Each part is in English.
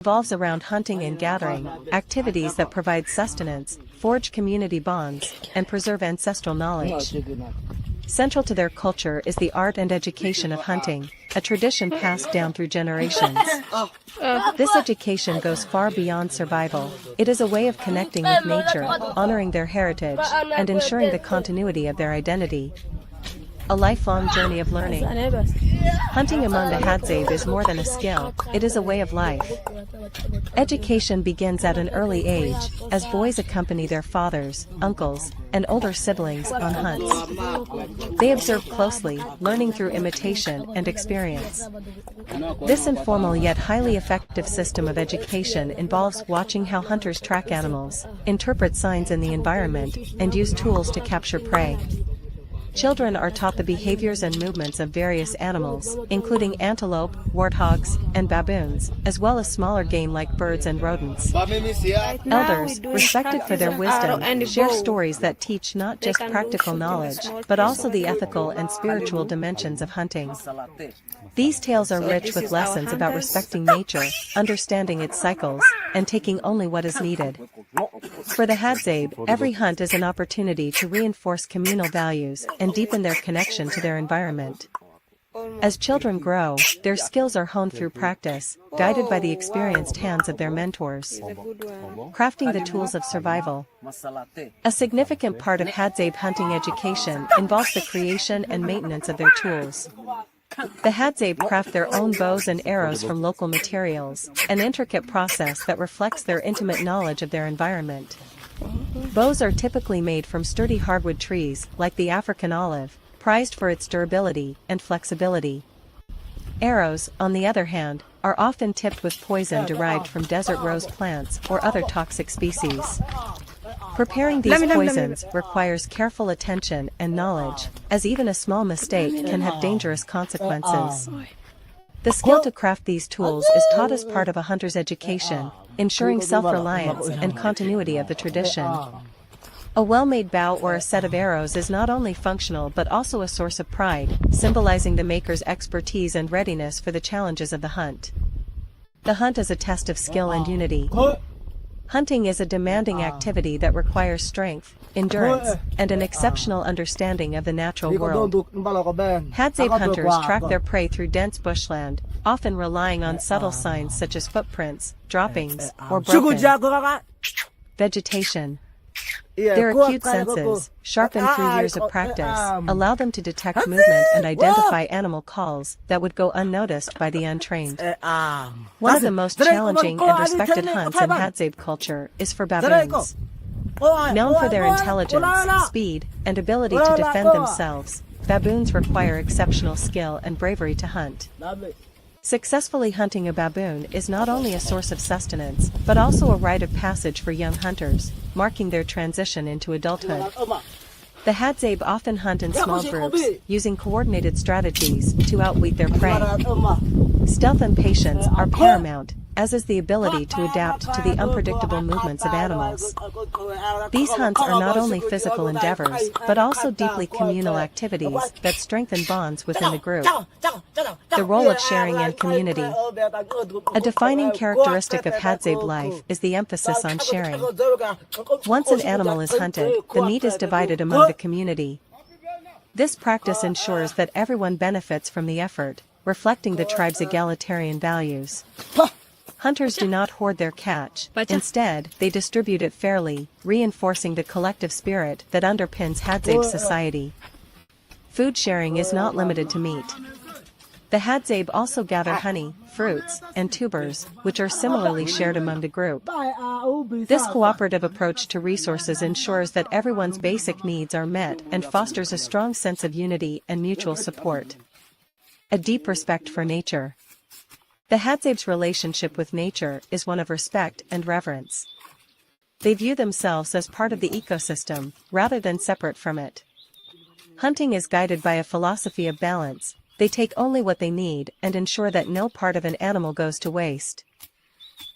revolves around hunting and gathering, activities that provide sustenance, forge community bonds, and preserve ancestral knowledge. Central to their culture is the art and education of hunting, a tradition passed down through generations. This education goes far beyond survival. It is a way of connecting with nature, honoring their heritage, and ensuring the continuity of their identity. A lifelong journey of learning. Hunting among the Hadzabe is more than a skill, it is a way of life. Education begins at an early age, as boys accompany their fathers, uncles, and older siblings on hunts. They observe closely, learning through imitation and experience. This informal yet highly effective system of education involves watching how hunters track animals, interpret signs in the environment, and use tools to capture prey. Children are taught the behaviors and movements of various animals, including antelope, warthogs, and baboons, as well as smaller game like birds and rodents. Elders, respected for their wisdom, share stories that teach not just practical knowledge, but also the ethical and spiritual dimensions of hunting. These tales are rich with lessons about respecting nature, understanding its cycles, and taking only what is needed. For the Hadzabe, every hunt is an opportunity to reinforce communal values and deepen their connection to their environment. As children grow, their skills are honed through practice, guided by the experienced hands of their mentors. Crafting the tools of survival. A significant part of Hadzabe hunting education involves the creation and maintenance of their tools. The Hadzabe craft their own bows and arrows from local materials, an intricate process that reflects their intimate knowledge of their environment. Bows are typically made from sturdy hardwood trees, like the African olive, prized for its durability and flexibility. Arrows, on the other hand, are often tipped with poison derived from desert rose plants or other toxic species. Preparing these poisons requires careful attention and knowledge, as even a small mistake can have dangerous consequences. The skill to craft these tools is taught as part of a hunter's education, ensuring self-reliance and continuity of the tradition. A well-made bow or a set of arrows is not only functional but also a source of pride, symbolizing the maker's expertise and readiness for the challenges of the hunt. The hunt is a test of skill and unity. Hunting is a demanding activity that requires strength, endurance, and an exceptional understanding of the natural world. Hadzabe hunters track their prey through dense bushland, often relying on subtle signs such as footprints, droppings, or broken vegetation. Their acute senses, sharpened through years of practice, allow them to detect movement and identify animal calls that would go unnoticed by the untrained. One of the most challenging and respected hunts in Hadzabe culture is for baboons. Known for their intelligence, speed, and ability to defend themselves, baboons require exceptional skill and bravery to hunt. Successfully hunting a baboon is not only a source of sustenance, but also a rite of passage for young hunters, marking their transition into adulthood. The Hadzabe often hunt in small groups, using coordinated strategies to outwit their prey. Stealth and patience are paramount, as is the ability to adapt to the unpredictable movements of animals. These hunts are not only physical endeavors, but also deeply communal activities that strengthen bonds within the group. The role of sharing and community. A defining characteristic of Hadzabe life is the emphasis on sharing. Once an animal is hunted, the meat is divided among the community. This practice ensures that everyone benefits from the effort, reflecting the tribe's egalitarian values. Hunters do not hoard their catch, instead, they distribute it fairly, reinforcing the collective spirit that underpins Hadzabe society. Food sharing is not limited to meat. The Hadzabe also gather honey, fruits, and tubers, which are similarly shared among the group. This cooperative approach to resources ensures that everyone's basic needs are met and fosters a strong sense of unity and mutual support. A deep respect for nature. The Hadzabe's relationship with nature is one of respect and reverence. They view themselves as part of the ecosystem, rather than separate from it. Hunting is guided by a philosophy of balance. They take only what they need and ensure that no part of an animal goes to waste.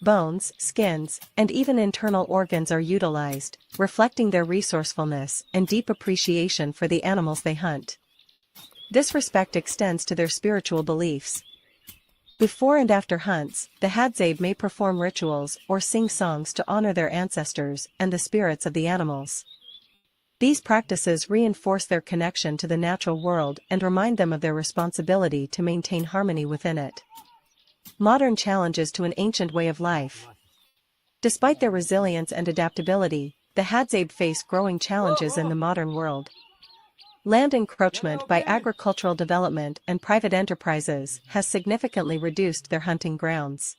Bones, skins, and even internal organs are utilized, reflecting their resourcefulness and deep appreciation for the animals they hunt. This respect extends to their spiritual beliefs. Before and after hunts, the Hadzabe may perform rituals or sing songs to honor their ancestors and the spirits of the animals. These practices reinforce their connection to the natural world and remind them of their responsibility to maintain harmony within it. Modern challenges to an ancient way of life. Despite their resilience and adaptability, the Hadzabe face growing challenges in the modern world. Land encroachment by agricultural development and private enterprises has significantly reduced their hunting grounds.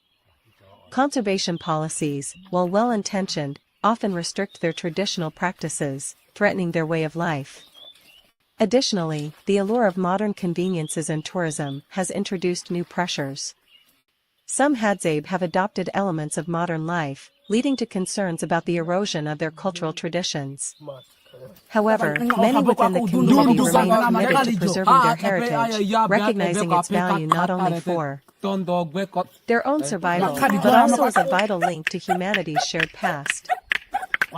Conservation policies, while well-intentioned, often restrict their traditional practices, threatening their way of life. Additionally, the allure of modern conveniences and tourism has introduced new pressures. Some Hadzabe have adopted elements of modern life, leading to concerns about the erosion of their cultural traditions. However, many within the community remain committed to preserving their heritage, recognizing its value not only for their own survival, but also as a vital link to humanity's shared past.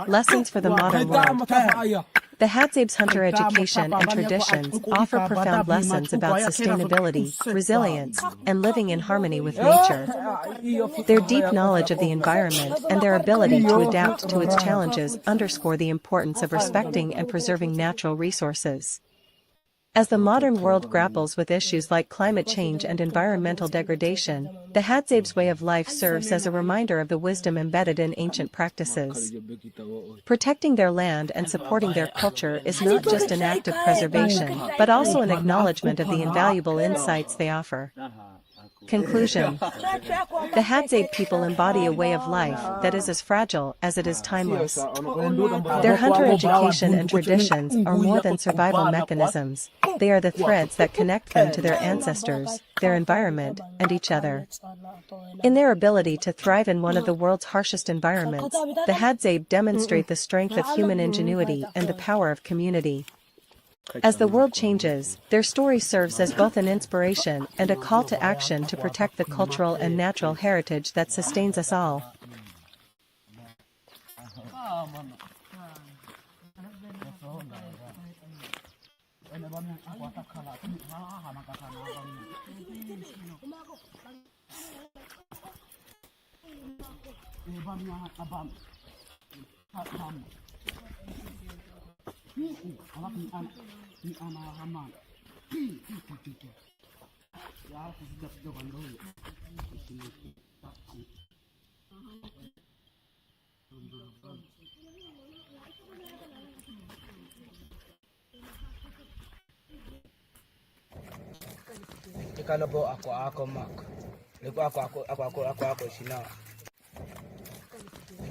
Lessons for the modern world. The Hadzabe's hunter education and traditions offer profound lessons about sustainability, resilience, and living in harmony with nature. Their deep knowledge of the environment and their ability to adapt to its challenges underscore the importance of respecting and preserving natural resources. As the modern world grapples with issues like climate change and environmental degradation, the Hadzabe's way of life serves as a reminder of the wisdom embedded in ancient practices. Protecting their land and supporting their culture is not just an act of preservation, but also an acknowledgement of the invaluable insights they offer. Conclusion. The Hadzabe people embody a way of life that is as fragile as it is timeless. Their hunter education and traditions are more than survival mechanisms, they are the threads that connect them to their ancestors, their environment, and each other. In their ability to thrive in one of the world's harshest environments, the Hadzabe demonstrate the strength of human ingenuity and the power of community. As the world changes, their story serves as both an inspiration and a call to action to protect the cultural and natural heritage that sustains us all. Ikanabo ako mak. Leko ako sina.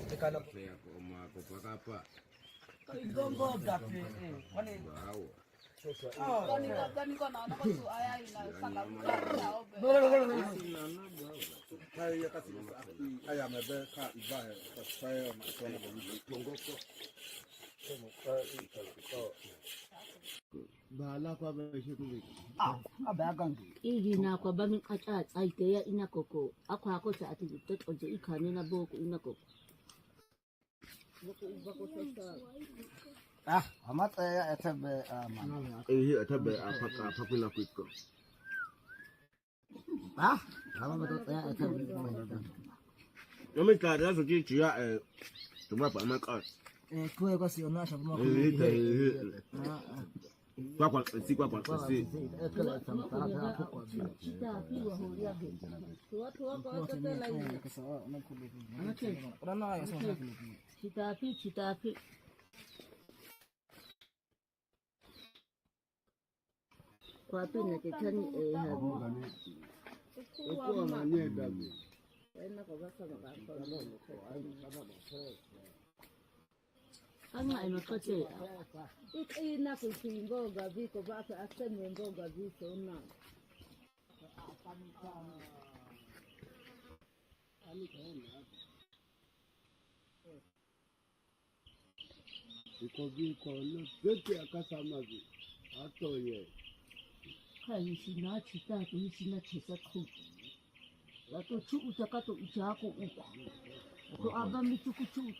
Ikanabo ako mak pakapa. Igombo gape wale. Ina kwa bami achat aiteya inakoko ako sa ati tot oje ikane na boko inakoko. Amata ya etabe man. Etabe apapila kwiko. Amata ya etabe. Yomi kada soji chia tuma pa maka. Kuwe kwa si onasha mako. Kwa si. Ekala tamta hapo. Chitapi. Kwa pina tetani hapo. Kwa manyeda. Kama imekate ina kusingoga viko basi aseme ngoga viko na iko viko no zote akasamazi atoye kai sina chita sina chesa ku la to chu utakato uchako uko to abami chukuchu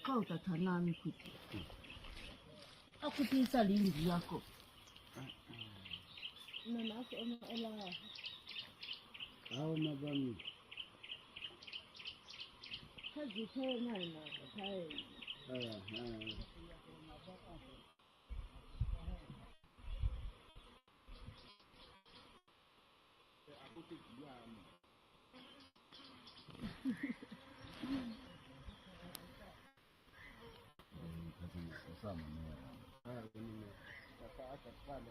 kauta tanani kuti akupisa lingi yako na naso ona ela Au mabami. Kazi tena na tai.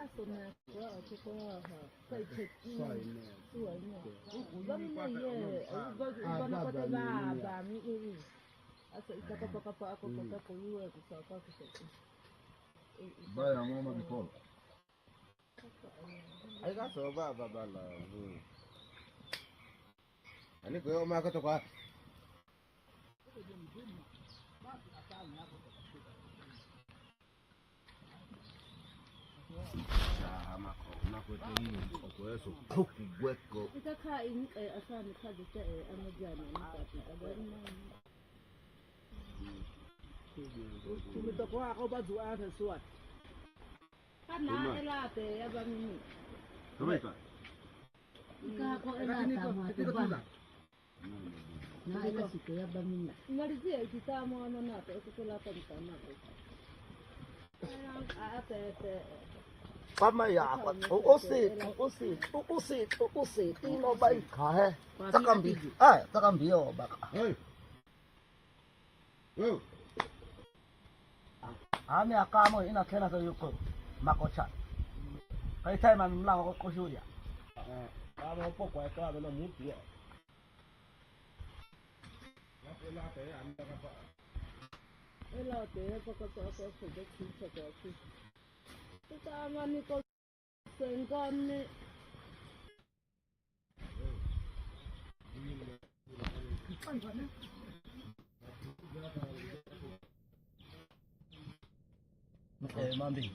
Asoma kwa kwa kai cheki. Sua ni. Bami na ye, bana kwa baba mi. Asa itaka paka ako kwa kuiwe kusaka kusaka. Baya mama before. Ai ga so baba la. Ani ko ma ka to kwa. Itaka in asani kazi ta amajana ni Tumetoka kwa bazu ata swat. Kana elate ya bamini. Tumeka. Kwa elata mwa. Na ila siku ya bamini. Ngalizia ikitamo ana nata ukikola kwa mtana. Kama ya usi ino bai kae. Takambi yo baka. Ami akamo ina kena to yuko makocha. Kai tai man mlango ko shuria. Kama upo kwa kwa na mtu ya. Ela te paka to ko so de chicha to. Tama ni ko sengane. Mandi.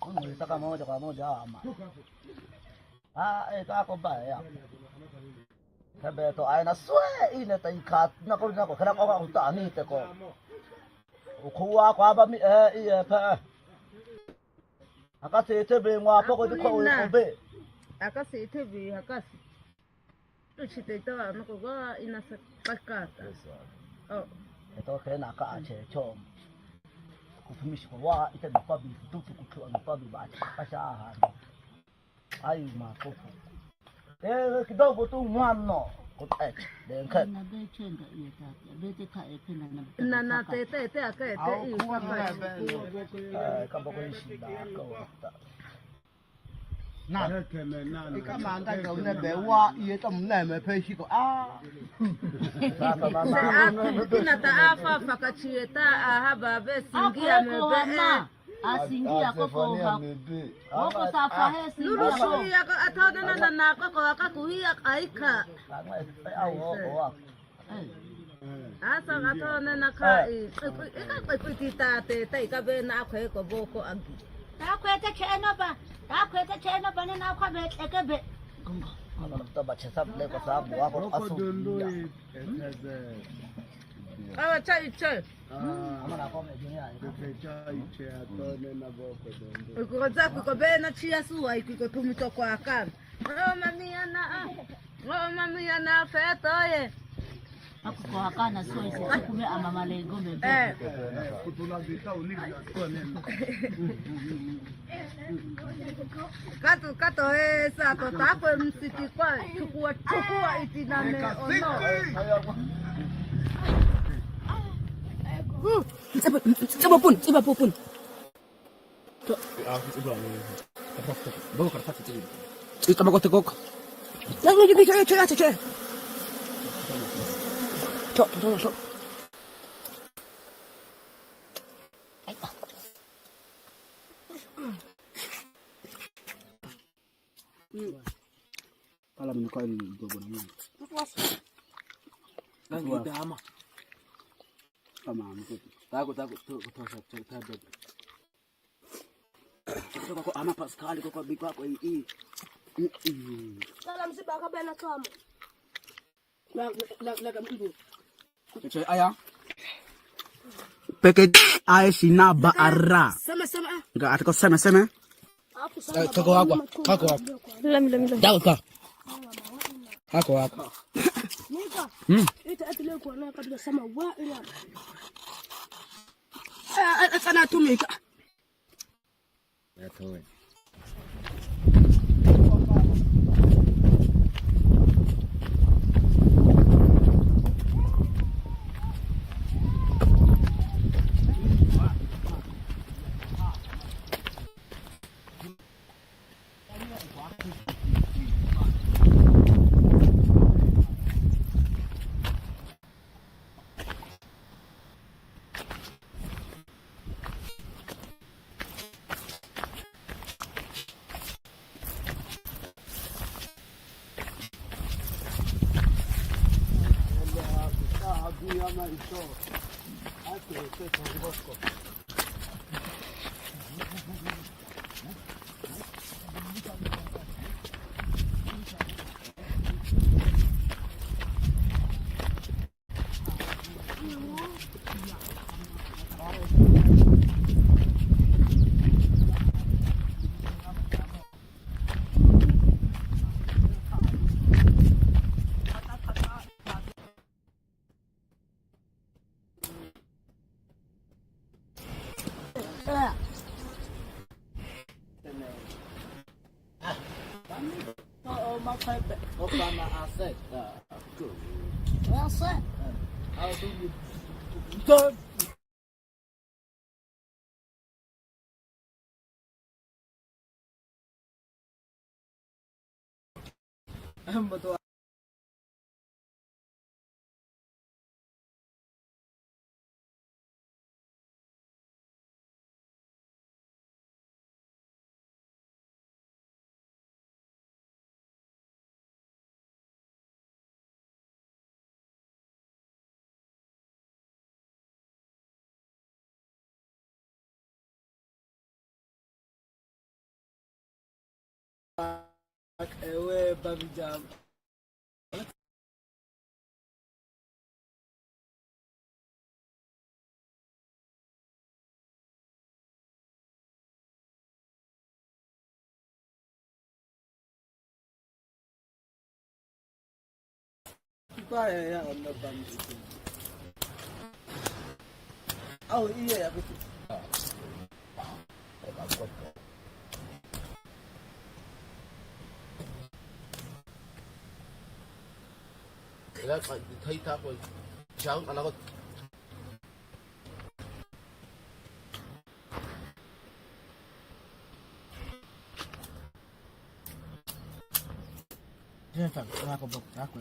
Kung taka moja ama. Kako ba ya. Sabi to ay na swe ina tay kat na ko kana ko ta ni te ko. Ukuwa ko ba mi pa. Akase tebe ngwa poko di ko be. Akase tebe akase. Tuchite tawa no ko ga ina sa pakata. Oh. Ito kena ka ache chom. Kutumishi kwa wa ita bipabi tutu kukiwa bipabi ba kasha ai makofu kidogo tu mwano kutet denka na bechenga yeta bete ka epena na tete akete kama kwa shida kwa na kama anga jone bewa yeta mneme peshi ko sasa mama ina taafa fakachieta ahaba besingia mebe asingia koko wako safa hesi lulu ya atona na koko akakuhia aika asa atona na kai ikapitita tete ikabe na akweko boko agi takwete cheno ba na kwa bekebe gongo ana mtaba chesab kwa sababu wako asu awa chai ama na kome dunia ukuza kukobena chia suwa ikiko tumito kwa akana mami na feto ye akuko akana suwa isi kume ama malengo mebe kutuna vita uniki kato sato takwe msiki kwa chukua itiname ono Coba pun. bawa karpati tadi Kita mau tegok. Jangan jadi cek. Cok. Kalau menyukai dogon ini. Lagi dama. Sama itu. Takut tuh cerita bebe. Kau kok ama pas sekali kok bipa kok i. Salam si baka bena kamo. Lag ibu. Cek ayah. Pakai air sina baara. Sama-sama. Enggak ada kau sama. Aku sama. Kau apa? Lam. Jauh kau. Ako. Nika. Ita atile ko na kabila sama wa ina. Sana tumika. Ya toe. Ewe babi jam. Ba ya on babi. Oh iya ya betul. Cái thấy tháp rồi cháu nó có Dia tak aku aku.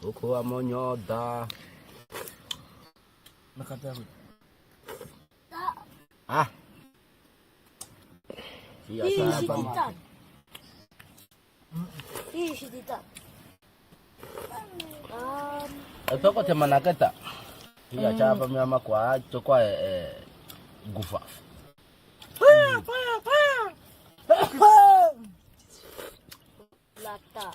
Koko amonyo da. Nakata aku. Ah. Iya Dita. Ih, Dita. Ito ko tema nakata. Iya chapa mama kwa chokwa gufa. Lata.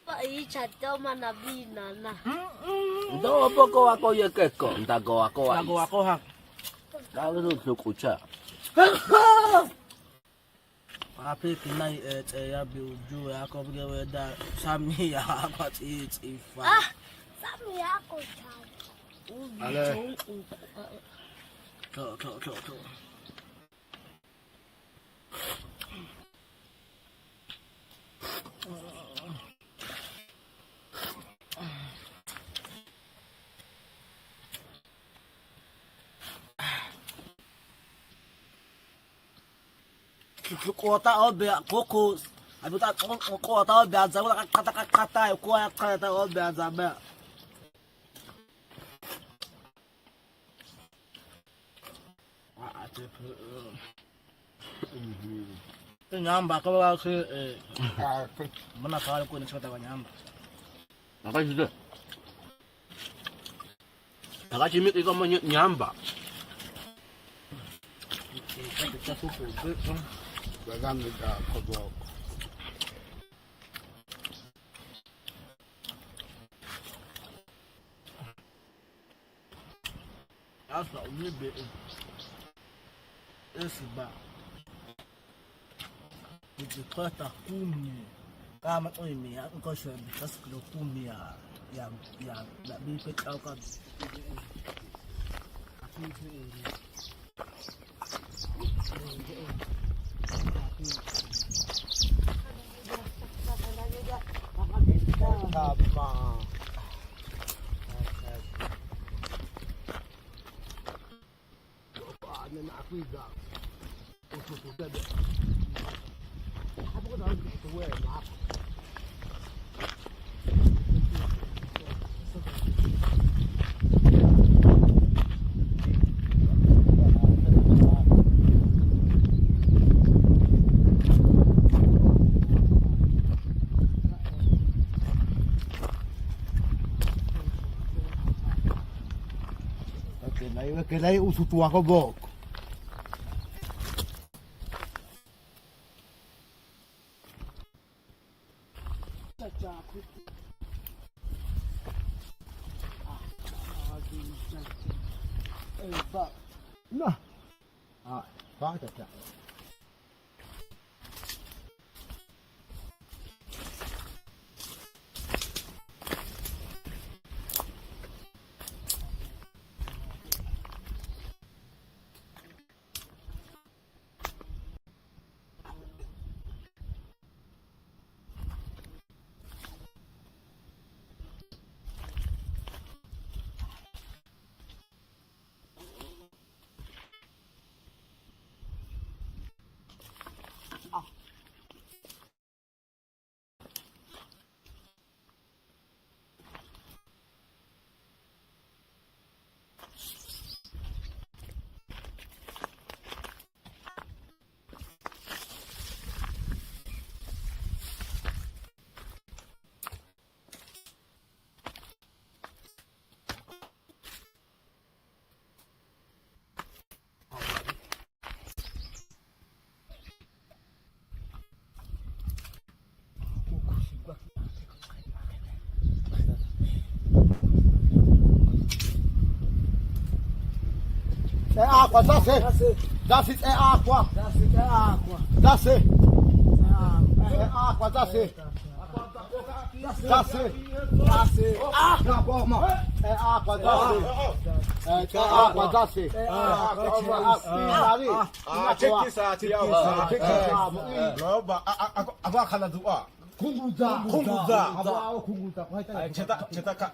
Pak i chato mana binana. Ndo poko ako yekeko, ndago ako. Aku hak. Kalau tu kucha. Ape kinai ya biuju ya ko bige weda sami ya apa ifa. Sami ako chan. Ale. To. Kota obe koko abuta kota obe azabu kata ko ya kata obe azabe nyamba ka ba ke mana ka ko ni chota ba nyamba Nakashide. Nakachimika kama nyamba. Baganda kodok. Asa ulibe esi ba kujipata 10 kama mimi ngosho bishas kilo 10 ya bibi kauka que lei usu tua ko bok nah ba ta É água, já sei. Já sei, é água. Já sei, é água. Já sei. É água, já sei. Já sei. Já sei. Água, forma. É água, já sei. É água, já sei. É água. Agora cana do ar. Kunguza. Agora kunguza. Chedaka. Chedaka,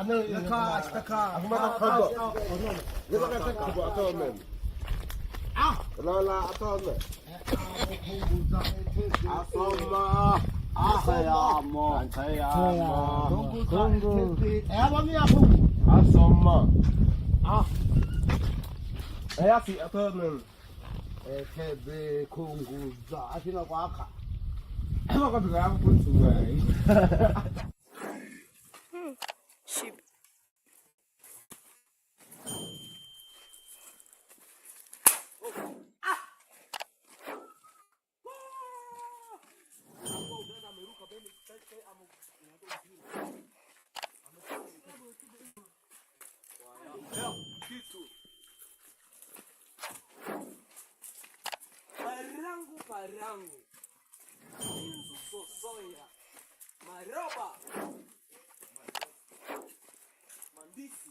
ano, chedaka. Agora kago. Leva ka kago ato men. La ato men. Asoma. Asayamo. Kongo. Abami ako. Asoma. Eyasi ato men. Kebe kunguza. Asina kwaka. Ema ka biga ako punsu ai. Sheep. Parango. Soya. Maroba. Mandisi.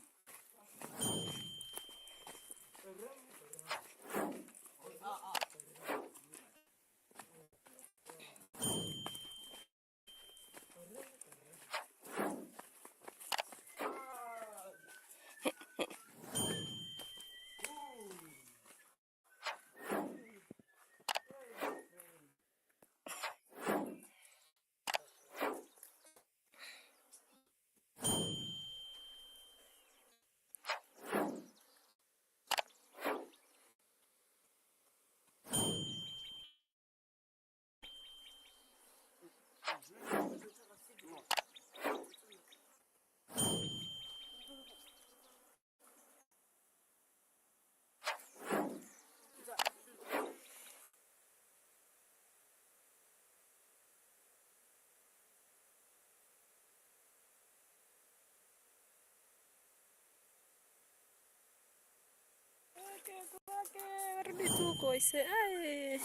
Rudi tuko ise. Ai.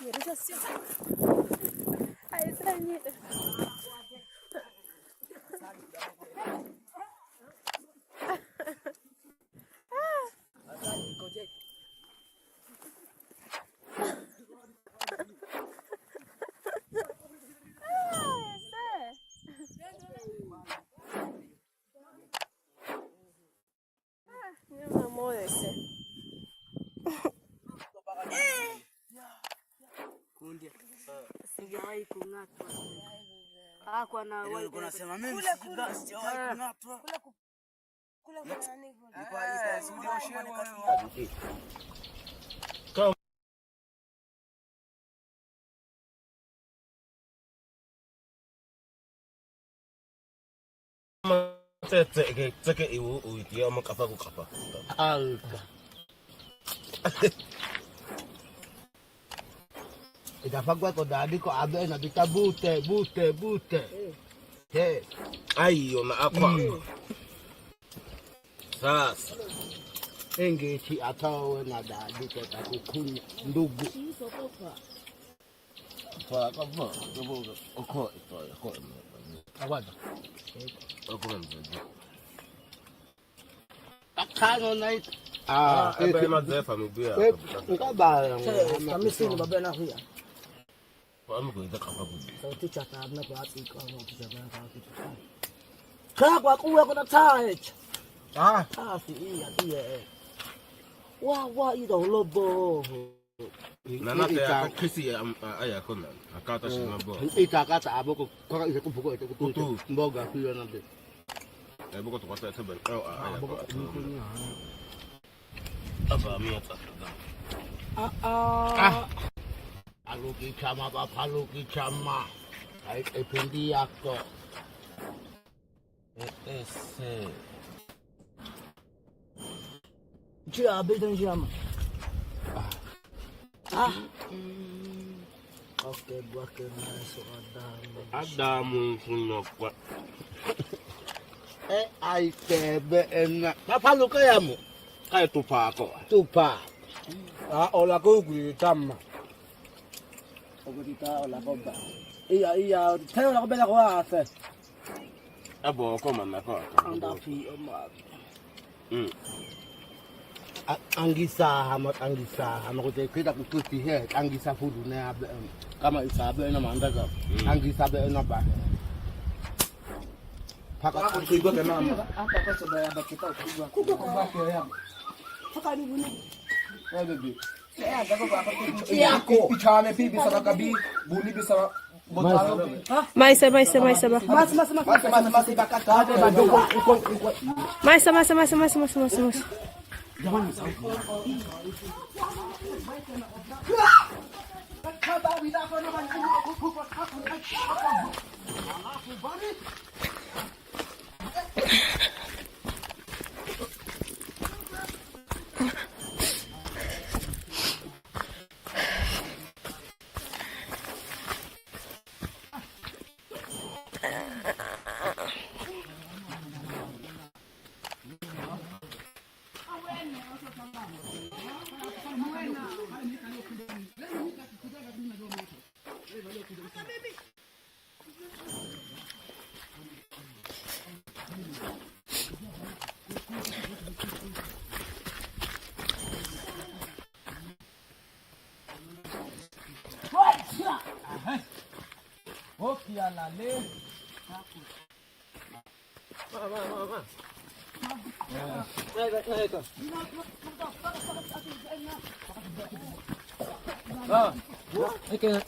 Nirusha simu. Ai sanye. Sijawahi kung'atwa. Kwa na wewe unasema mimi sijawahi kung'atwa. Kule kuna nani Teke iwu uitia makapa kukapa. Alka. Itafagwa ko dadi ko abe na bita bute. He. Ayo na akwa. Sasa. Engeti atawe na dadi ko takukunya ndugu. Kwa oko Awada. oko mzee. Akano night. Ebe na zefa mbia. Ngaba. kama sisi baba na huya. Kwa mko ida kapa kubi. Sauti cha tabna kwa atika kwa kujabana kwa kitu. Kwa kuwa kuna touch. Si iya. Wa ido lobo. Nanake ya kisi ya aya kona. Akata shimabo. Itakata aboko kwa ile kupuko ile kutu mboga hiyo na be. Boko tukata tebe. Aya kwa. Aba miata. Aluki chama ba paluki chama. Ai ependi yako. Ese. Chia bedan jama. Okay, buake na so Adamu kuno kwa. Ai tebe en paluka yamu. Kai tupa ko. Tupa. ola ko guri tamma. Ogita ola ko ba. Iya, tayo la ko bela ko afa. Abo ko man na ko. Anda fi ma. Angisa hama kita kututi he angisa fudu na kama isabe na mandaga angisa be na ba paka Kuigwa kama hapa kwa sababu ya bakita kuigwa kwa bako ya paka ni buni baby yako ichame pipi sana kabi buni bisa botalo Maisa ba. Mas bakata badogo Maisa. jamani sauti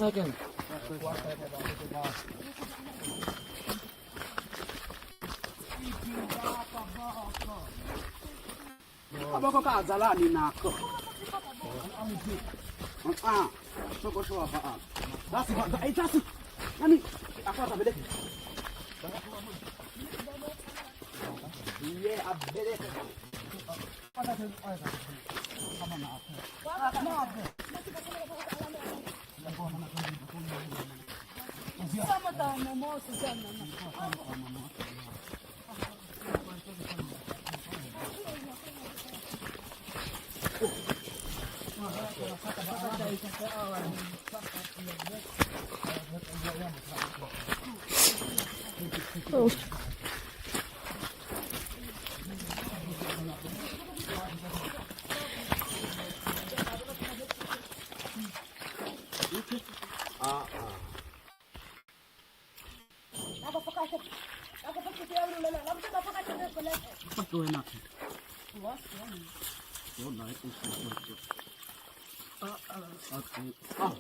Again. Abako kazalani nako. Soko showa pa. Basi itasi. Nani? Akata bele. Ye abele. Kama na hapo. Sama tayo mo sana.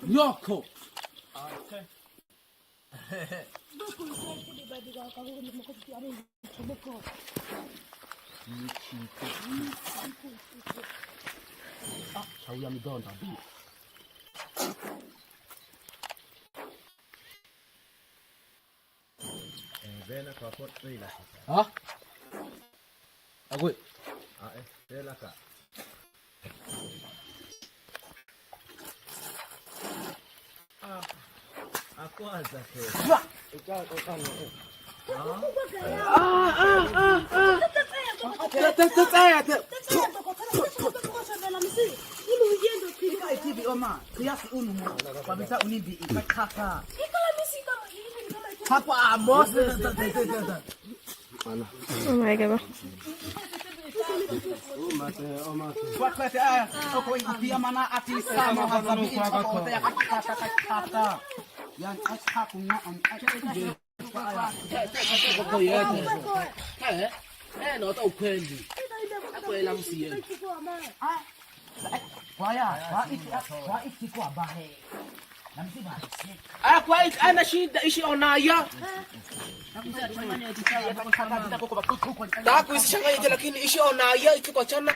Yoko. Shauri ya midonda. Bena kwa pot ila. Ha? Agui. Bela ka. Aku aja ke. Oh my god. No to kwendi. Akwela msiye. Kwa iti ana shida ishi onaya. Daku isi shanganya lakini ishi onaya ikiko chana.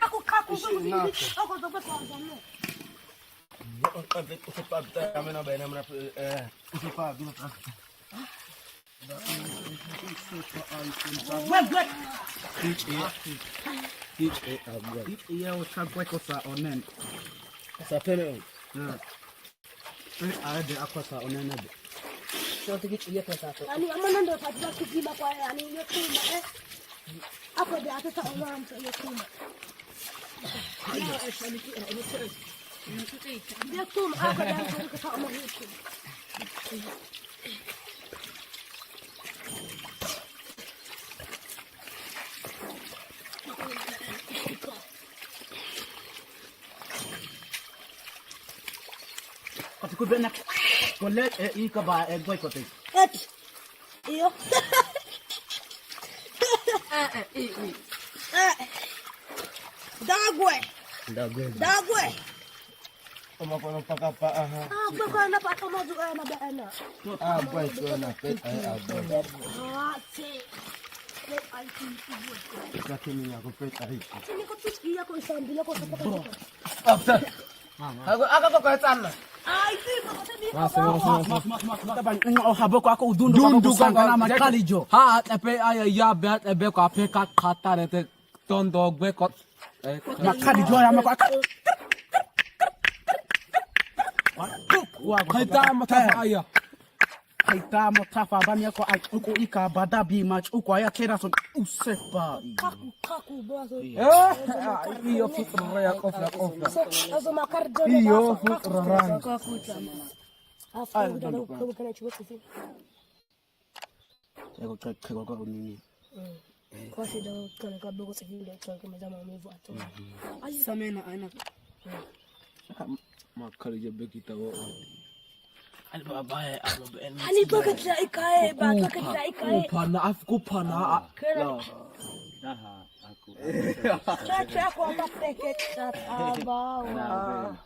Ani amana ndo tatua kujiba kwa yani yotuma hapo ndio atataona mtu yotuma yotuma hapo ndio atataona hicho Kubena kole ikaba boy kote. Iyo. Dagwe. Kama kono paka pa aha. Baka na pa kama juga na baana. Boy ko na pet ay boy. Lakini yako pet ay. Sini ko tusikia ko isambila ko sa paka. After. Ako ko sana. Ai, sabi Haboko ako udundu kana makalijo. Ha epe aya ya bet ebe ko ape ka khata rete tondo gbe ko Makalijo ya makwa. Kaita matafa aya. Kaita matafa bani ko uko ika badabi match uko aya kera so usepa. kaku brazo. Iyo fikra ya kofla. Azo makarjo. Iyo fikra ran. Kaku chama. Afa ndio kwa kana chuo sisi. Ego keko ko nini. Kwa shida kana kadogo sisi ndio kama jamaa maumivu ato. Aji Samena aina. Makalijo bekita wo. Ali babaye alobe en. ani pakatira ikae ba pakatira ikae. Kupana afkupana. Aha, aku. Chacha kwa mapeke aba.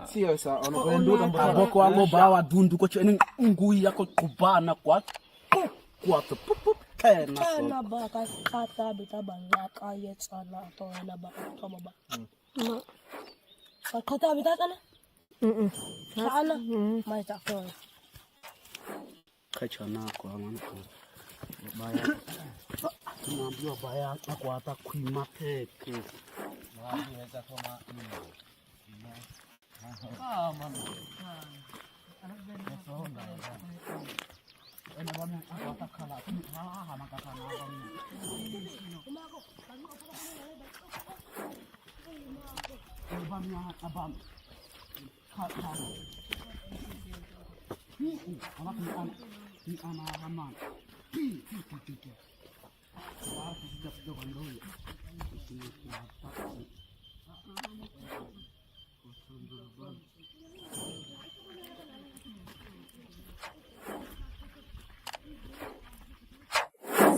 Sio sa ono ko ndo tamba boko wango bawa dundu ko chene ngui yako kubana kwa kana so Kana ba ka kata bitabanga kaya sana to na ba to ba. Kata bitatana? Sana? Mai ta ko. kachana kwa mwana baya tunaambiwa baya kwa hata kuima peke Naweza kama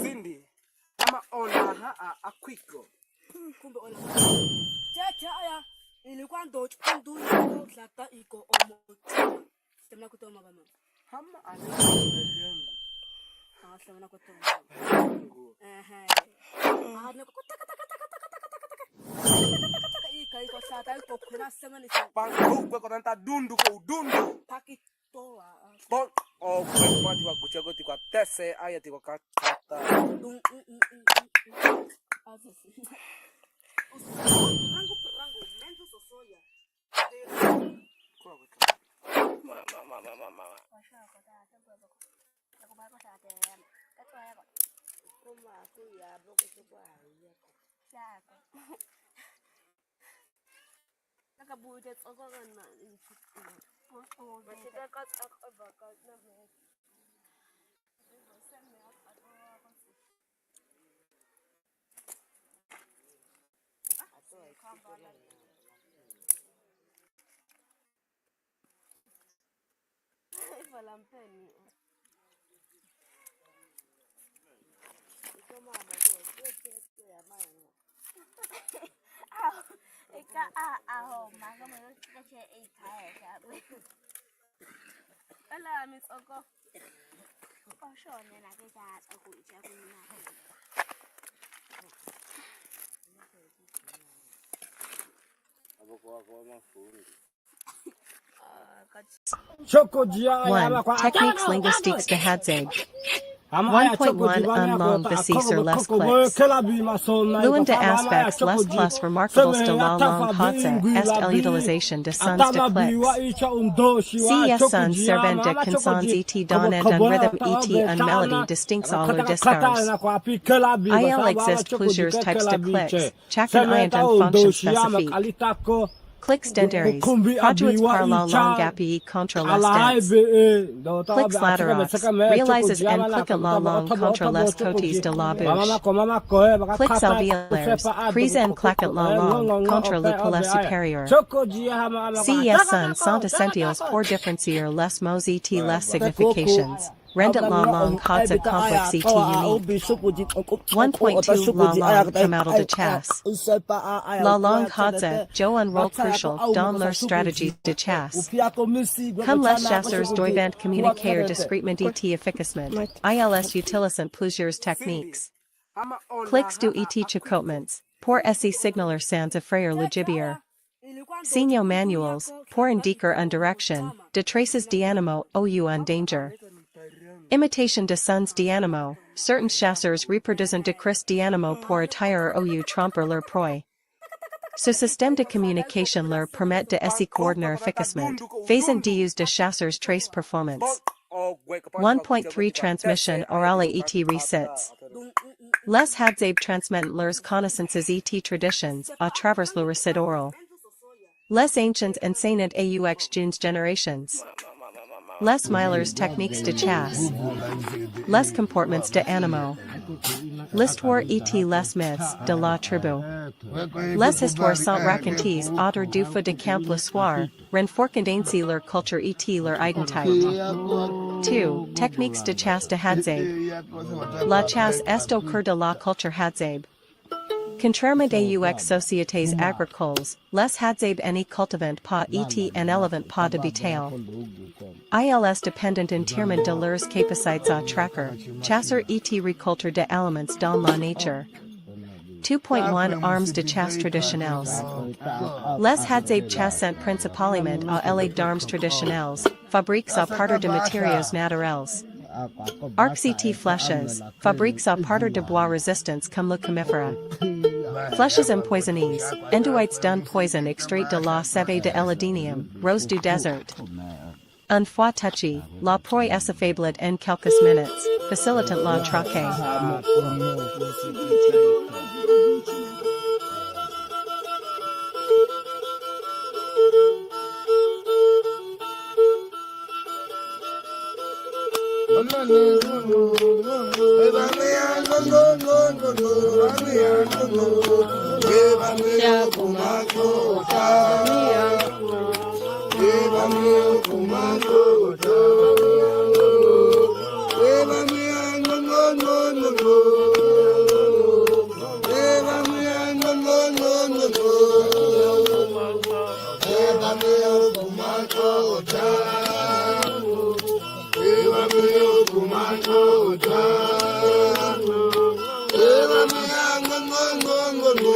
Cindy, ama ona akwiko. Kumbe ona. Chacha aya ilikuwa ndo iko tlata iko omo. Sema kutoma mama. Hama yangu. Sema kutoma. Iko tlata iko kuna sema ni Bangku kwa nanta dundu ko dundu. pakitoa. Bon, oh, kwa tiwa kuchego tiwa tese aya tiwa kata. Rango, menzo sosoya. Mama. One. Techniques linguistiques de Hadzabe. 1.1 Unlong basis or less clicks. Luan de aspects less plus remarkables de la langue Hadza est el utilisation de sons de clicks. Ces sons servent de consonnes et don and un rhythm et un melody distincts à leur discours. Il existe plusieurs types de clicks, chacun ayant une fonction spécifique. Clicks dentaires, produits par la langue appuyée contre les dents. Clicks latéraux, realizes en cliquant la langue contre les côtés de la bouche. Clicks alvéolaires, prise en claquant la langue contre le palais supérieur. Ces sons sont essentiels pour différencier les mots et les significations. Rendant la langue Hadza complexe et unique. 1.2 La langue comme de chasse. La langue Hadza joue un rôle crucial dans leur stratégie de chasse. Comme les chasseurs doivent communiquer discrètement et efficacement, ils utilisent plusieurs techniques. Clicks du et chicotements, pour essayer signaler sans effrayer le gibier. Signaux manuels, pour indiquer une direction, de traces d'animaux ou en danger. Imitation de sons d'animaux, certains chasseurs reproduisent de cris d'animaux pour attirer ou tromper leur proie. Ce système de communication leur permet de se coordonner efficacement, faisant d'use de chasseurs trace performance. 1.3 Transmission orale et récits. Les Hadzabe transmettent leurs connaissances et traditions à travers le récit oral. Les anciens enseignent aux jeunes générations. Les milers techniques de chasse. Les comportements de animaux. L'histoire et les myths de la tribu. Les histoires sont racontées autour du feu de camp le soir, renforçant ainsi leur culture et leur identité. 2. Techniques de chasse de Hadzabe. La chasse est au cœur de la culture Hadzabe. Contrairement aux sociétés agricoles, les Hadzabe ne cultivent pas et n'élèvent pas de bétail. Ils dépendent entièrement de leurs capacités à traquer, chasser et récolter des aliments dans la nature. 2.1 Armes de chasse traditionnelles. Les Hadzabe chassent principalement à l'aide d'armes traditionnelles, fabriquées à partir de matériaux naturels. Arcs et flèches, fabriquées à partir de bois résistants comme le comifera. Flèches empoisonnées, enduites d'un poison extrait de la sève de l'Adenium, rose du désert. Une fois touché, la proie est affaiblie en quelques minutes, facilitant la traquée.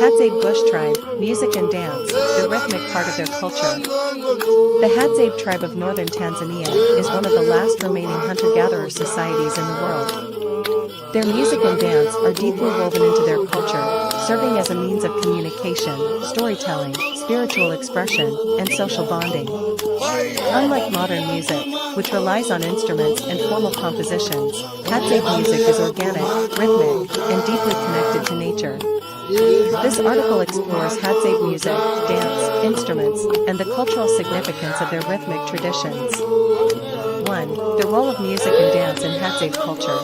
Hadzabe Bush Tribe, music and dance, the rhythmic part of their culture. The Hadzabe tribe of northern Tanzania is one of the last remaining hunter-gatherer societies in the world. Their music and dance are deeply woven into their culture, serving as a means of communication, storytelling, spiritual expression, and social bonding. Unlike modern music, which relies on instruments and formal compositions, Hadzabe music is organic, rhythmic, and deeply connected to nature. This article explores Hadzabe music, dance, instruments, and the cultural significance of their rhythmic traditions. 1. The role of music and dance in Hadzabe culture.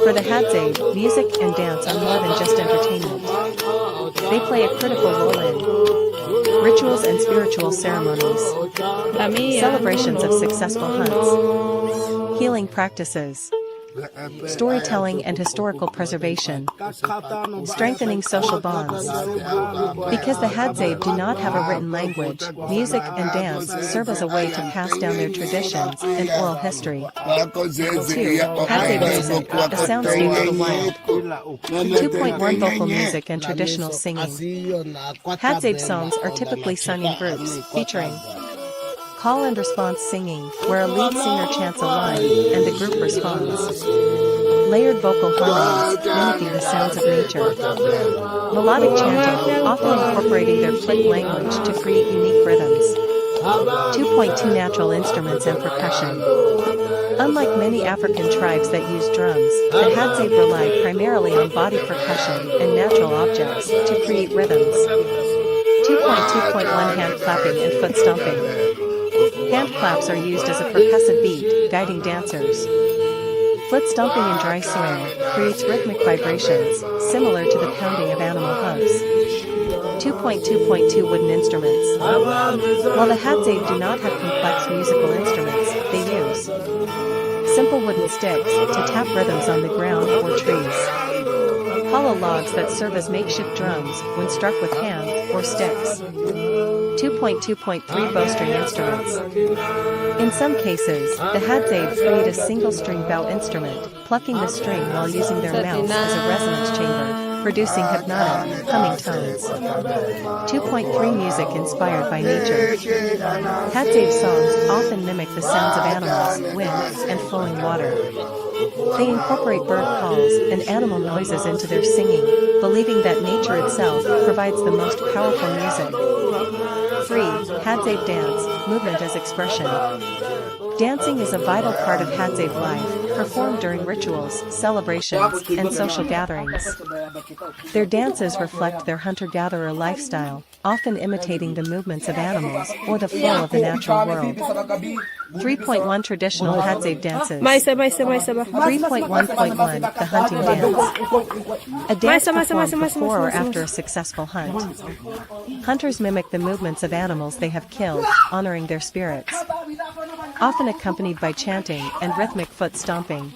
For the Hadzabe, music and dance are more than just entertainment. They play a critical role in rituals and spiritual ceremonies, celebrations of successful hunts, healing practices, storytelling and historical preservation, strengthening social bonds. Because the Hadzabe do not have a written language, music and dance serve as a way to pass down their traditions and oral history. 2. Hadzabe music, a soundscape of the wild. 2.1 Vocal music and traditional singing. Hadzabe songs are typically sung in groups, featuring call and response singing, where a lead singer chants a line, and the group responds. Layered vocal harmonies, mimicking the sounds of nature. Melodic chanting, often incorporating their Flick language to create unique rhythms. 2.2 Natural instruments and percussion. Unlike many African tribes that use drums, the Hadzabe rely primarily on body percussion and natural objects to create rhythms. 2.2.1 Hand clapping and foot stomping. Hand claps are used as a percussive beat, guiding dancers. Foot stomping in dry soil creates rhythmic vibrations, similar to the pounding of animal hooves. 2.2.2 Wooden instruments. While the Hadzabe do not have complex musical instruments, they use simple wooden sticks to tap rhythms on the ground or trees. Hollow logs that serve as makeshift drums when struck with hand or sticks. 2.2.3 Bowstring instruments. In some cases, the Hadzabe create a single-string bow instrument, plucking the string while using their mouths as a resonance chamber, producing hypnotic, humming tones. 2.3 Music inspired by nature. Hadzabe songs often mimic the sounds of animals, wind, and flowing water. They incorporate bird calls and animal noises into their singing, believing that nature itself provides the most powerful music. 3. Hadzabe dance, movement as expression. Dancing is a vital part of Hadzabe life, performed during rituals, celebrations, and social gatherings. Their dances reflect their hunter-gatherer lifestyle, often imitating the movements of animals or the flow of the natural world. 3.1 Traditional Hadzabe dances. 3.1.1 The hunting dance. A dance performed before or after a successful hunt. Hunters mimic the movements of animals they have killed, honoring their spirits. Often accompanied by chanting and rhythmic foot stomping.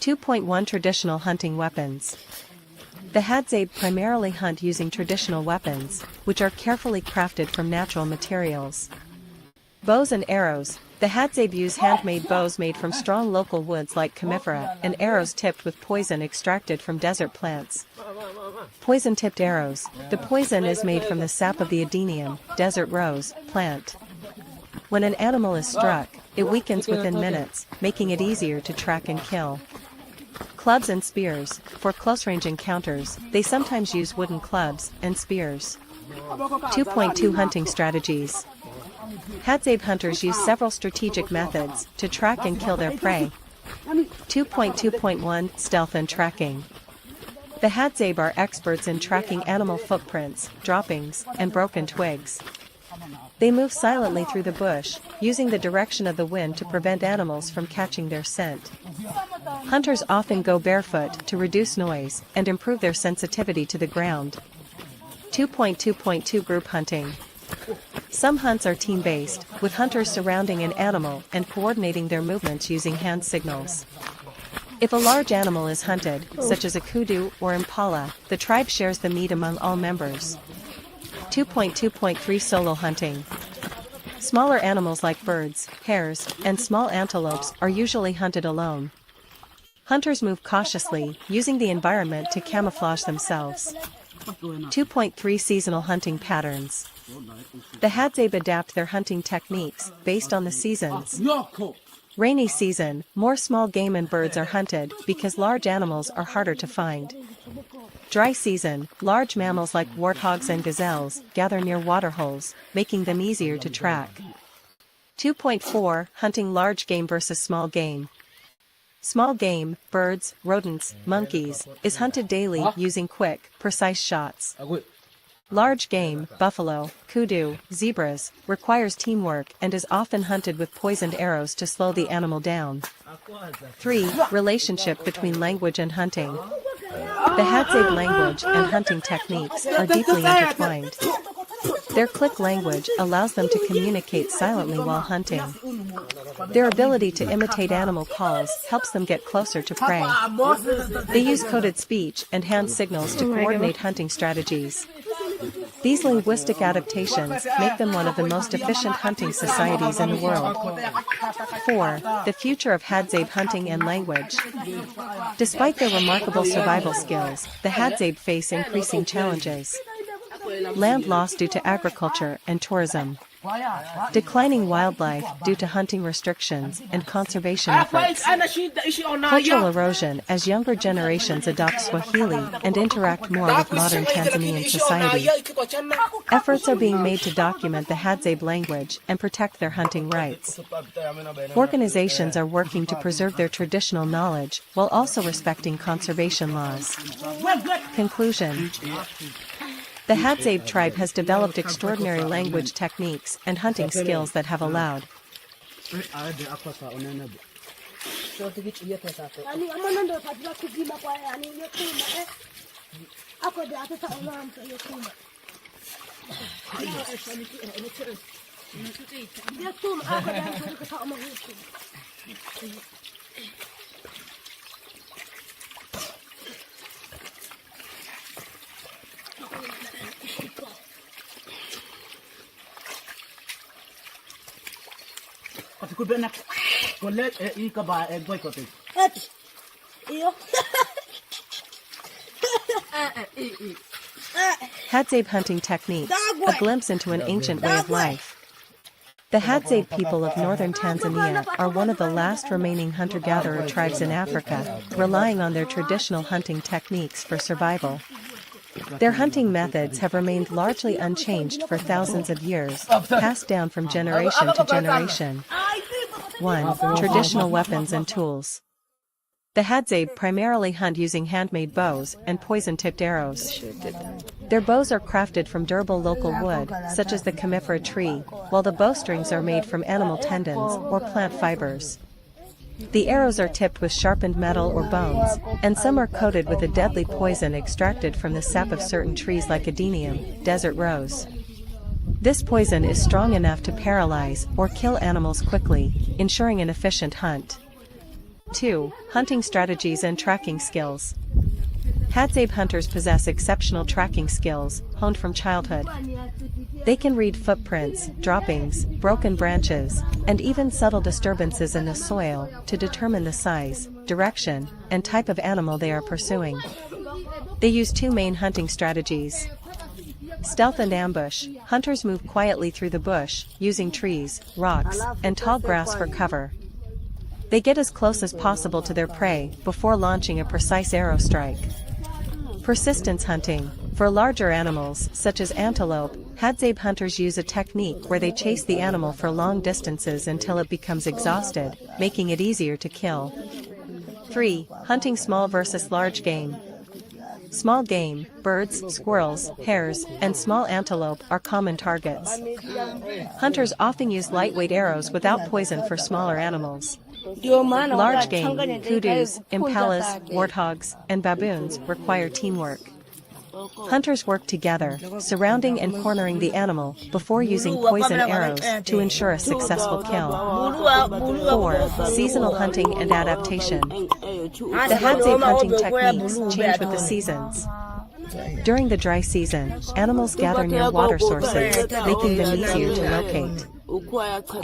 .1 Traditional hunting weapons. The Hadzabe primarily hunt using traditional weapons, which are carefully crafted from natural materials. Bows and arrows. The Hadzabe use handmade bows made from strong local woods like conifera, and arrows tipped with poison extracted from desert plants. Poison-tipped arrows. The poison is made from the sap of the adenium, desert rose, plant. When an animal is struck, it weakens within minutes, making it easier to track and kill. Clubs and spears. For close-range encounters, they sometimes use wooden clubs and spears. 2.2 Hunting strategies. Hadzabe hunters use several strategic methods to track and kill their prey. 2.2.1 Stealth and tracking. The Hadzabe are experts in tracking animal footprints, droppings, and broken twigs. They move silently through the bush, using the direction of the wind to prevent animals from catching their scent. Hunters often go barefoot to reduce noise and improve their sensitivity to the ground. 2.2.2 Group hunting. Some hunts are team-based, with hunters surrounding an animal and coordinating their movements using hand signals. If a large animal is hunted, such as a kudu or impala, the tribe shares the meat among all members. 2.2.3 Solo hunting. Smaller animals like birds, hares, and small antelopes are usually hunted alone. Hunters move cautiously, using the environment to camouflage themselves. 2.3 Seasonal hunting patterns. The Hadzabe adapt their hunting techniques based on the seasons. Rainy season, more small game and birds are hunted because large animals are harder to find. Dry season, large mammals like warthogs and gazelles gather near waterholes, making them easier to track. 2.4 Hunting large game versus small game. Small game, birds, rodents, monkeys, is hunted daily using quick, precise shots. Large game, buffalo, kudu, zebras, requires teamwork and is often hunted with poisoned arrows to slow the animal down. 3. Relationship between language and hunting. The Hadzabe language and hunting techniques are deeply intertwined. Their click language allows them to communicate silently while hunting. Their ability to imitate animal calls helps them get closer to prey. They use coded speech and hand signals to coordinate hunting strategies. These linguistic adaptations make them one of the most efficient hunting societies in the world. 4. The future of Hadzabe hunting and language. Despite their remarkable survival skills, the Hadzabe face increasing challenges. Land loss due to agriculture and tourism. Declining wildlife due to hunting restrictions and conservation efforts. Cultural erosion as younger generations adopt Swahili and interact more with modern Tanzanian society. Efforts are being made to document the Hadzabe language and protect their hunting rights. Organizations are working to preserve their traditional knowledge while also respecting conservation laws. Conclusion. The Hadzabe tribe has developed extraordinary language techniques and hunting skills that have allowed Hadzabe hunting techniques, a glimpse into an ancient way of life. The Hadzabe people of northern Tanzania are one of the last remaining hunter-gatherer tribes in Africa, relying on their traditional hunting techniques for survival. Their hunting methods have remained largely unchanged for thousands of years, passed down from generation to generation. 1. Traditional weapons and tools. The Hadzabe primarily hunt using handmade bows and poison-tipped arrows. Their bows are crafted from durable local wood, such as the conifer tree, while the bowstrings are made from animal tendons or plant fibers. The arrows are tipped with sharpened metal or bones, and some are coated with a deadly poison extracted from the sap of certain trees like adenium, desert rose. This poison is strong enough to paralyze or kill animals quickly, ensuring an efficient hunt. 2. Hunting strategies and tracking skills. Hadzabe hunters possess exceptional tracking skills, honed from childhood. They can read footprints, droppings, broken branches, and even subtle disturbances in the soil to determine the size, direction, and type of animal they are pursuing. They use two main hunting strategies. Stealth and ambush. Hunters move quietly through the bush, using trees, rocks, and tall grass for cover. They get as close as possible to their prey before launching a precise arrow strike. Persistence hunting. For larger animals, such as antelope, Hadzabe hunters use a technique where they chase the animal for long distances until it becomes exhausted, making it easier to kill. 3. Hunting small versus large game. Small game, birds, squirrels, hares, and small antelope are common targets. Hunters often use lightweight arrows without poison for smaller animals. Large game, kudus, impalas, warthogs, and baboons require teamwork. Hunters work together, surrounding and cornering the animal before using poison arrows to ensure a successful kill. 4. Seasonal hunting and adaptation. The Hadzabe hunting techniques change with the seasons. During the dry season, animals gather near water sources, making them easier to locate.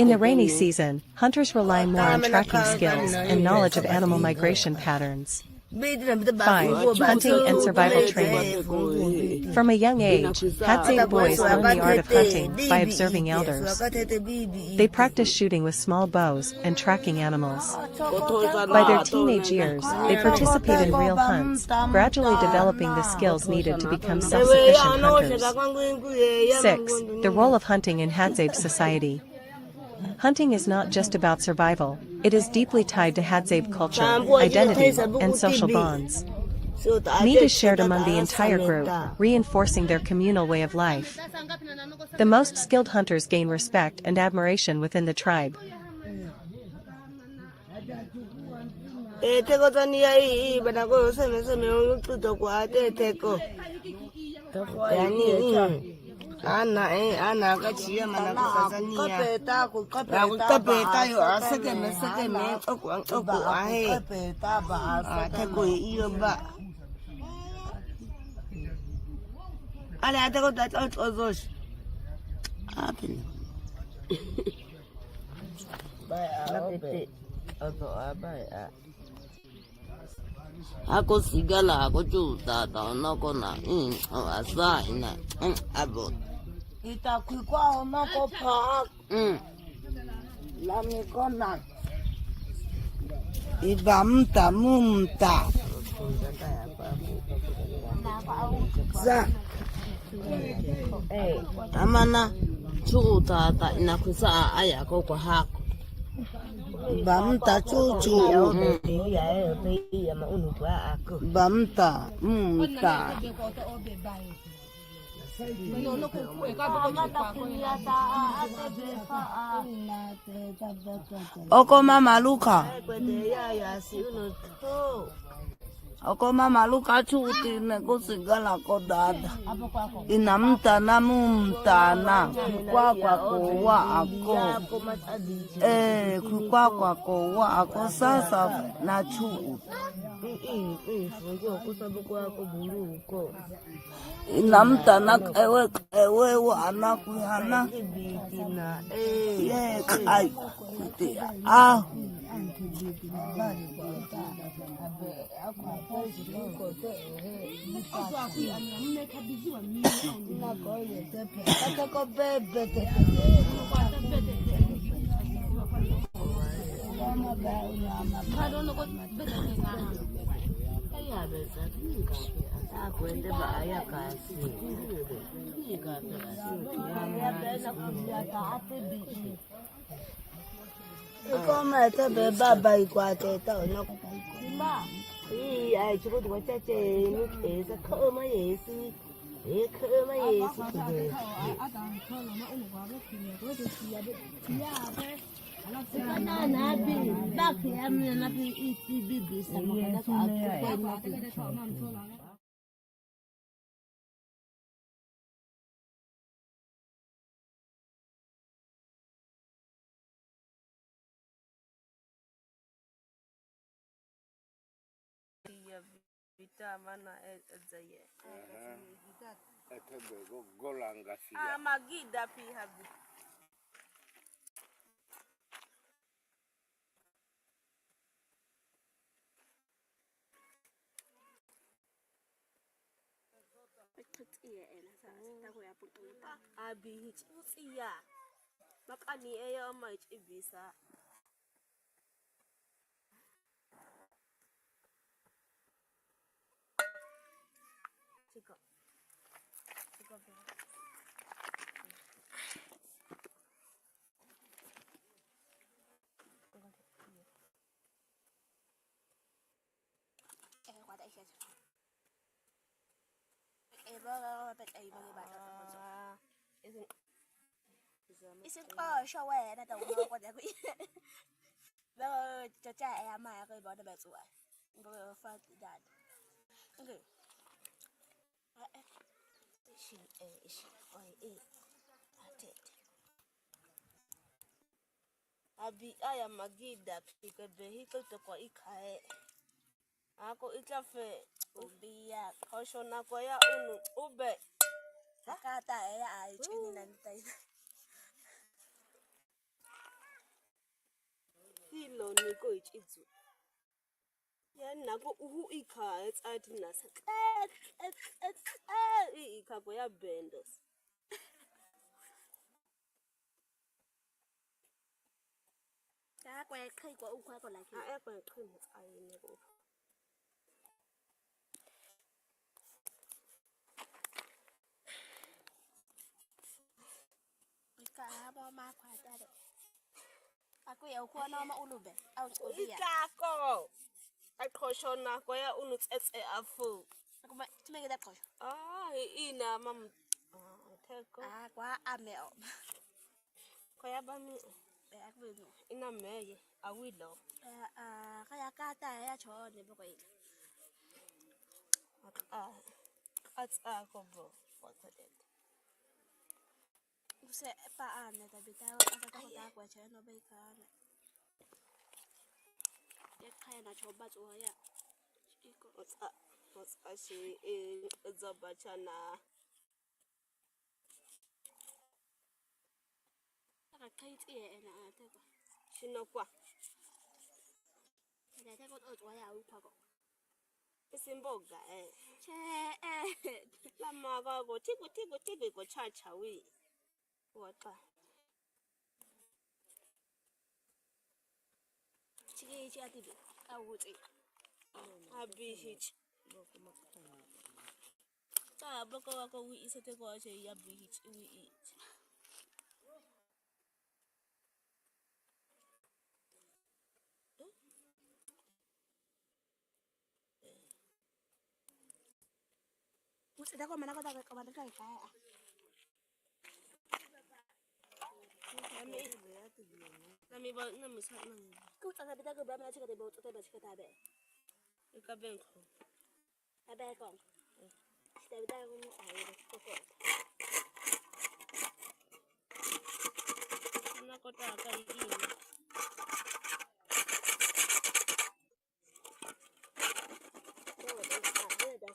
In the rainy season, hunters rely more on tracking skills and knowledge of animal migration patterns. 5. Hunting and survival training. From a young age, Hadzabe boys learn the art of hunting by observing elders. They practice shooting with small bows and tracking animals. By their teenage years, they participate in real hunts, gradually developing the skills needed to become self-sufficient hunters. 6. The role of hunting in Hadzabe society. Hunting is not just about survival, it is deeply tied to Hadzabe culture, identity, and social bonds. Meat is shared among the entire group, reinforcing their communal way of life. The most skilled hunters gain respect and admiration within the tribe. Ana kachia mana Tanzania. Kapeta yo asake mesake me oku ahe. Atako iyo ba. Ale atako that out ozosh. Apin. Bye. Ako sigala ako chuta ta noko na asa ina abo. Ita kwikwa noko pa. La mi kona. Iba mumta. Za. Amana chuta ta ina kusa aya ko kwa hako. Bamta chuchu bamta Oko mama Luka Oko mama Luka chuti ne kusigala kodada inamta na mumta na kwa kowa ako kwa kowa ako sasa na chuti inamta na ewe wana kuhana ye kai Como é que baba igual que tá no ma e ai chuko do cha che ni e sa kho ma ye si e kho ma ye si a dan kho lo ma o gwa ba ki ne ko de si ya be na bi ba ki am na bi e si bi sa ma ka ko na Mana ezaye. Golanga sia. Magida pi habi. Abi hitsia. Makani eyo ma ibisa. isn't oh show away that don't know what they the chat am I go about the best way go fight that okay she I am a gid that he could vehicle to go ikae ako ikafe ubia kosho na ko ya ube kata ya ai chini na ntai hilo ni ko ichizu ya nako uhu ikae tsathi nasa ikako ya bendos ta kwa khai kwa ukwa ko like a kwa khai ai ne ko ka ba ma kwa ta de aku ya kwa na ma ulube au ubia ikako akoshona kwa ya unutsetse afu kuma tumeke da kosho ina mam teko kwa ameo kwa ya ba mi aku ina meye awilo kaya kata ya chone boko ina ko bo fotodet use pa ane tabita ata kwa cheno be kana ya kaya na choba tso ya iko otsa shi ezabachana aka kaiti ena ateko shinokwa teko otso ya ukwako isimboga che lama ka go tiku go chacha we wata chiki atibe awuti abihich ta boko wako we isete ko che ya bihich we eat Usida kwa mana kota kwa mana kai kaya. Nami ba nami sa nami. Kuta na bitago ba mana chika de bo tete ba chika tabe. Ika benko. Tabe ko. Sita bitago mo ay ko ko. Na kota kai ini.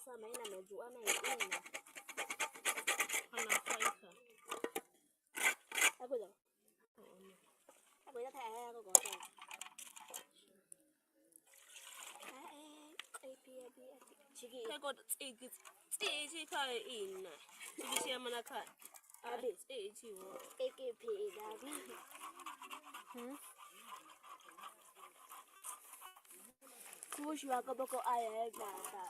Sama ina najua na ina ana faika ako daw ako ita tayo ako ko pia chigi ko tsigi kai ina chigi siya mana kai abi tsigi wo ekp dabi kushwa ko boko aya gata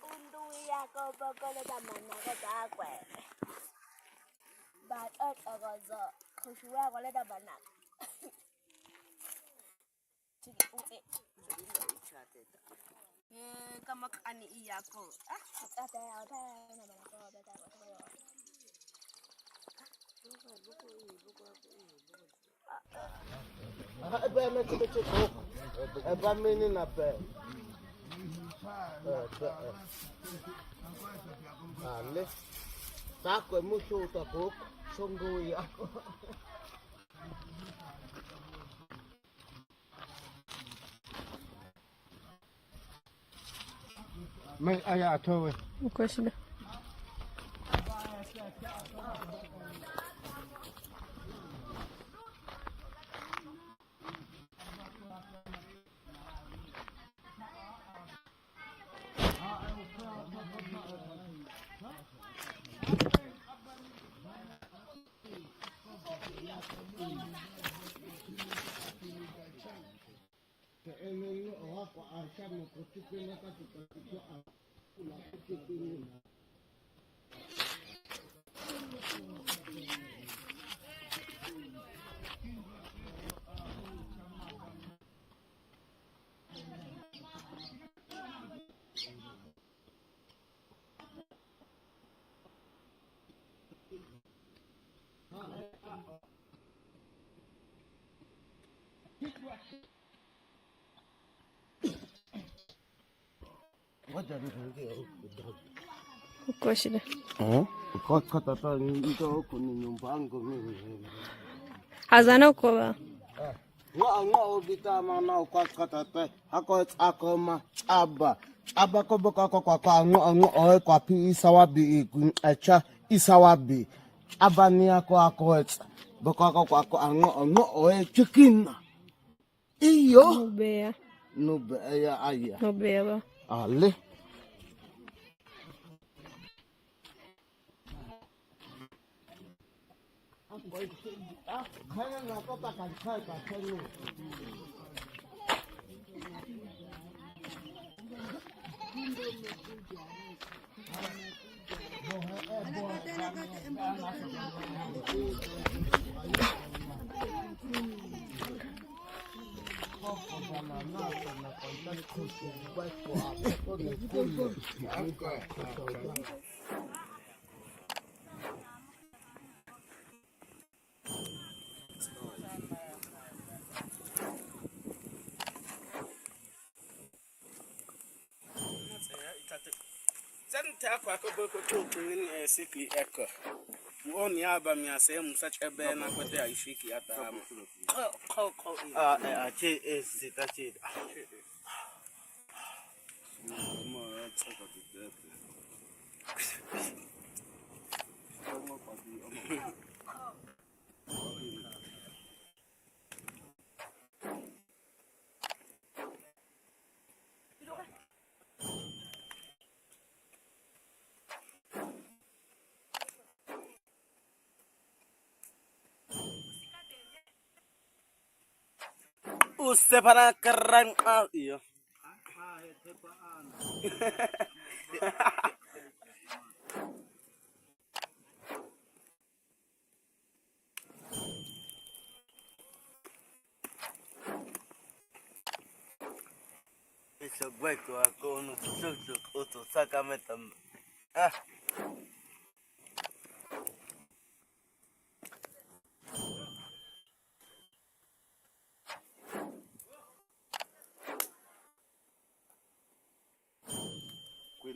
undu ya ko boko le tamana ko takwe but agazo kushwa ko le tamana chigi ute kama kani iyako ata ya na mana ko beta ko ebe me chiche ko ebe mini na pe ale sako musho utako songo yako mai aya atowe Question. Ele o hapo ashamu kuchukua na katika kichwa kula kuchukua Uko shida. Kwa tata ndio huko ni nyumba yangu mimi. Hazana uko ba. Ngo bitama na kwa tata hako akoma aba ko boka kwa ngo kwa pi isawabi echa isawabi abani ako boka kwa ngo chicken iyo Nubea. Nubea aya Nubea ba. Ale kaya na ko ta kan kai ka kenu Santa kwa ko boko to ni siki eko. Woni aba mi ase mu such a be na kwete aishiki ata ama. Che sita che. Mo tsaka de. Usted para carran iyo. Ese hueco con un otro sácame también.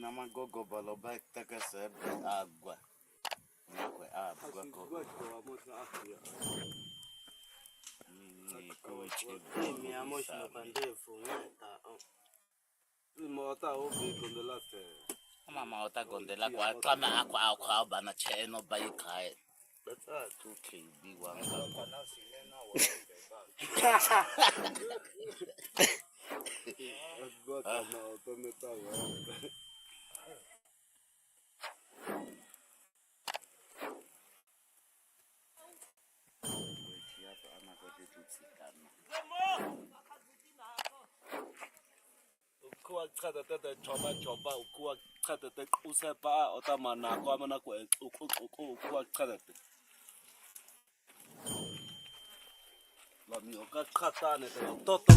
Na magogo balo back taka sebe agua. Nakwe agua ko. Ni coach mi amo no pandefu neta. Mota obi kondela te. Mama ota kondela kwa kama akwa bana cheno bai kai. Beta tu KB wanga. Agora não, tô metendo. Ukuwa chata tete choba ukuwa chata tete usepa otamana kwa mana kwa ukuwa chata tete. La mio chata ne toto